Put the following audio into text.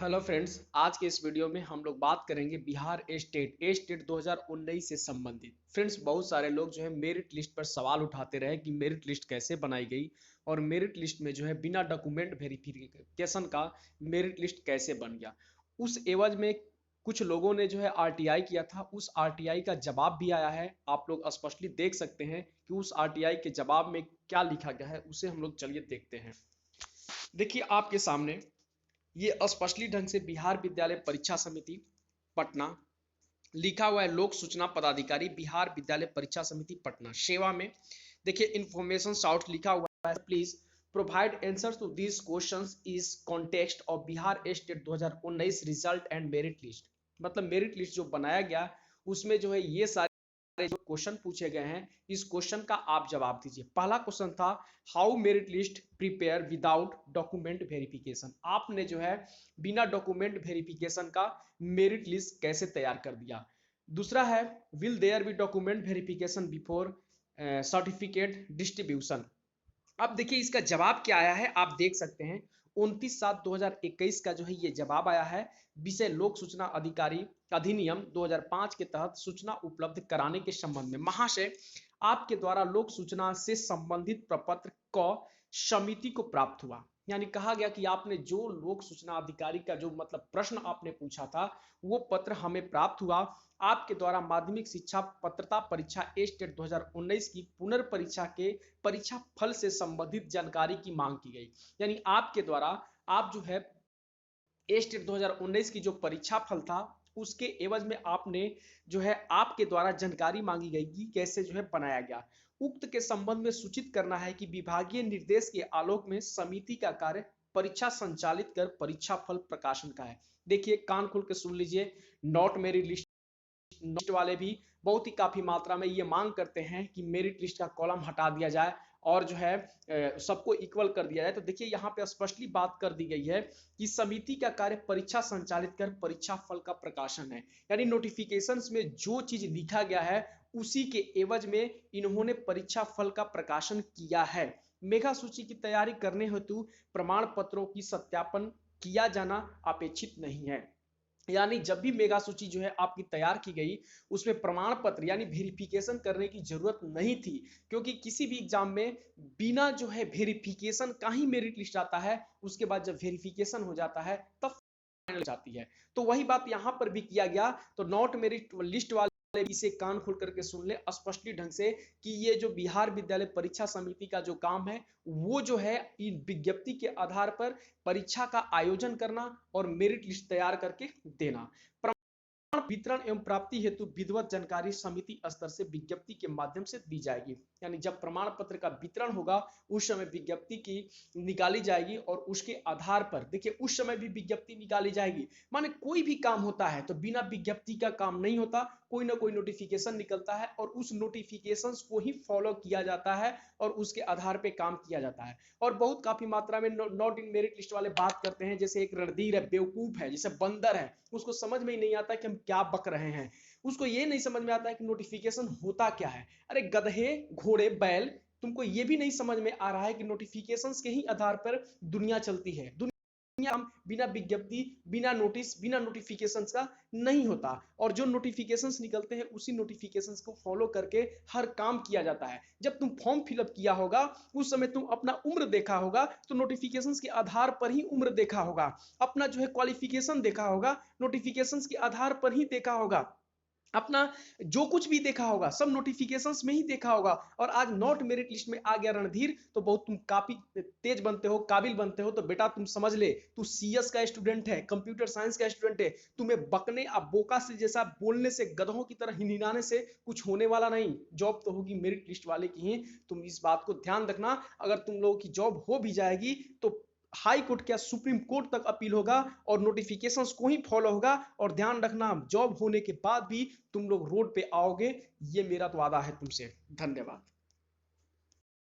Hello friends, आज के इस वीडियो में हम लोग बात करेंगे बिहार स्टेट 2019 से संबंधित। फ्रेंड्स, बहुत सारे लोग जो है मेरिट लिस्ट पर सवाल उठाते रहे कि मेरिट लिस्ट कैसे बनाई गई और मेरिट लिस्ट में जो है बिना डॉक्यूमेंट वेरिफिकेशन का मेरिट लिस्ट कैसे बन गया। उस एवज में कुछ लोगों ने जो है आरटीआई किया था। उस आरटीआई का जवाब भी आया है। आप लोग स्पष्टली देख सकते हैं कि उस आरटीआई के जवाब में क्या लिखा गया है, उसे हम लोग चलिए देखते हैं। देखिए आपके सामने ये स्पष्टली ढंग से बिहार विद्यालय परीक्षा समिति पटना लिखा हुआ है। लोक सूचना पदाधिकारी बिहार विद्यालय परीक्षा समिति पटना सेवा में। देखिए इन्फॉर्मेशन शाउट लिखा हुआ है, please provide answer to this questions is context of Bihar state 2019 result and merit list. मतलब मेरिट लिस्ट जो बनाया गया उसमें जो है ये सारे जो क्वेश्चन पूछे गए हैं, इस क्वेश्चन का आप जवाब दीजिए। पहला क्वेश्चन था how merit list prepare without document verification. आपने जो है बिना डॉक्यूमेंट वेरिफिकेशन का मेरिट लिस्ट कैसे तैयार कर दिया। दूसरा है will there be document verification before certificate distribution. अब देखिए इसका जवाब क्या आया है, आप देख सकते हैं 29/7/2021 का जो है ये जवाब आया है। विषय लोक सूचना अधिकारी अधिनियम 2005 के तहत सूचना उपलब्ध कराने के संबंध में। महाशय, आपके द्वारा लोक सूचना से संबंधित प्रपत्र क समिति को प्राप्त हुआ। यानी कहा गया कि आपने जो लोक सूचना अधिकारी का जो मतलब प्रश्न आपने पूछा था वो पत्र हमें प्राप्त हुआ। आपके द्वारा माध्यमिक शिक्षा पात्रता परीक्षा स्टेट 2019 की पुनर्परीक्षा के परीक्षा फल से संबंधित जानकारी की मांग की गई। यानी आपके द्वारा आप जो है स्टेट 2019 की जो परीक्षा फल था उसके एवज में आपने जो है आपके द्वारा जानकारी मांगी गई कि कैसे जो है बनाया गया। उक्त के संबंध में सूचित करना है कि विभागीय निर्देश के आलोक में समिति का कार्य परीक्षा संचालित कर परीक्षा फल प्रकाशन का है। देखिए कान खोल के सुन लीजिए, नॉट मेरी लिस्ट वाले भी बहुत ही काफी मात्रा में ये मांग करते हैं कि मेरिट लिस्ट का कॉलम हटा दिया जाए और जो है सबको इक्वल कर दिया जाए। तो देखिए यहाँ पे स्पष्टली बात कर दी गई है कि समिति का कार्य परीक्षा संचालित कर परीक्षा फल का प्रकाशन है। यानी नोटिफिकेशंस में जो चीज लिखा गया है उसी के एवज में इन्होंने परीक्षा फल का प्रकाशन किया है। मेगा सूची की तैयारी करने हेतु प्रमाण पत्रों की सत्यापन किया जाना अपेक्षित नहीं है। यानी जब भी मेगा सूची जो है आपकी तैयार की गई उसमें प्रमाण पत्र यानी वेरिफिकेशन करने की जरूरत नहीं थी, क्योंकि किसी भी एग्जाम में बिना जो है वेरिफिकेशन का ही मेरिट लिस्ट आता है। उसके बाद जब वेरिफिकेशन हो जाता है तब फाइनल जाती है। तो वही बात यहां पर भी किया गया। तो नॉट मेरिट लिस्ट वाले इसे कान खोल करके सुन ले स्पष्टली ढंग से कि ये जो बिहार विद्यालय परीक्षा समिति का जो काम है वो जो है इन विज्ञप्ति के आधार पर परीक्षा का आयोजन करना और मेरिट लिस्ट तैयार करके देना। वितरण एवं प्राप्ति हेतु विधिवत जानकारी समिति स्तर से विज्ञप्ति के माध्यम से दी जाएगी। यानी जब प्रमाण पत्र का वितरण होगा उस समय विज्ञप्ति की निकाली जाएगी और उसके आधार पर देखिए उस समय भी विज्ञप्ति निकाली जाएगी। माने कोई भी काम होता है तो बिना विज्ञप्ति का काम नहीं होता, कोई ना कोई नोटिफिकेशन निकलता है और उस नोटिफिकेशन को ही फॉलो किया जाता है और उसके आधार पर काम किया जाता है। और बहुत काफी मात्रा में नॉट इन मेरिट लिस्ट वाले बात करते हैं, जैसे एक रणधीर है, बेवकूफ है, जैसे बंदर है, उसको समझ में ही नहीं आता कि हम क्या बक रहे हैं। उसको ये नहीं समझ में आता है कि नोटिफिकेशन होता क्या है। अरे गधे घोड़े बैल, तुमको ये भी नहीं समझ में आ रहा है कि नोटिफिकेशंस के ही आधार पर दुनिया चलती है। दुनिया बिना विज्ञप्ति बिना नोटिस बिना नोटिफिकेशंस का नहीं होता और जो नोटिफिकेशंस निकलते हैं उसी नोटिफिकेशंस को फॉलो करके हर काम किया जाता है। जब तुम फॉर्म फिलअप किया होगा उस समय तुम अपना उम्र देखा होगा तो नोटिफिकेशंस के आधार पर ही उम्र देखा होगा। अपना जो है क्वालिफिकेशन देखा होगा नोटिफिकेशंस के आधार पर ही देखा होगा। अपना जो कुछ भी देखा होगा सब नोटिफिकेशंस में ही देखा होगा। और आज नॉट मेरिट लिस्ट में आ गया रणधीर तो बहुत तुम काफी तेज बनते हो, काबिल बनते हो। तो बेटा तुम समझ ले, तू सीएस का स्टूडेंट है, कंप्यूटर साइंस का स्टूडेंट है। तुम्हें बकने अब बोका से जैसा बोलने से, गधों की तरह हिनहिनाने से कुछ होने वाला नहीं। जॉब तो होगी मेरिट लिस्ट वाले की ही, तुम इस बात को ध्यान रखना। अगर तुम लोगों की जॉब हो भी जाएगी तो हाई कोर्ट क्या सुप्रीम कोर्ट तक अपील होगा और नोटिफिकेशंस को ही फॉलो होगा। और ध्यान रखना जॉब होने के बाद भी तुम लोग रोड पे आओगे, ये मेरा तो वादा है तुमसे। धन्यवाद।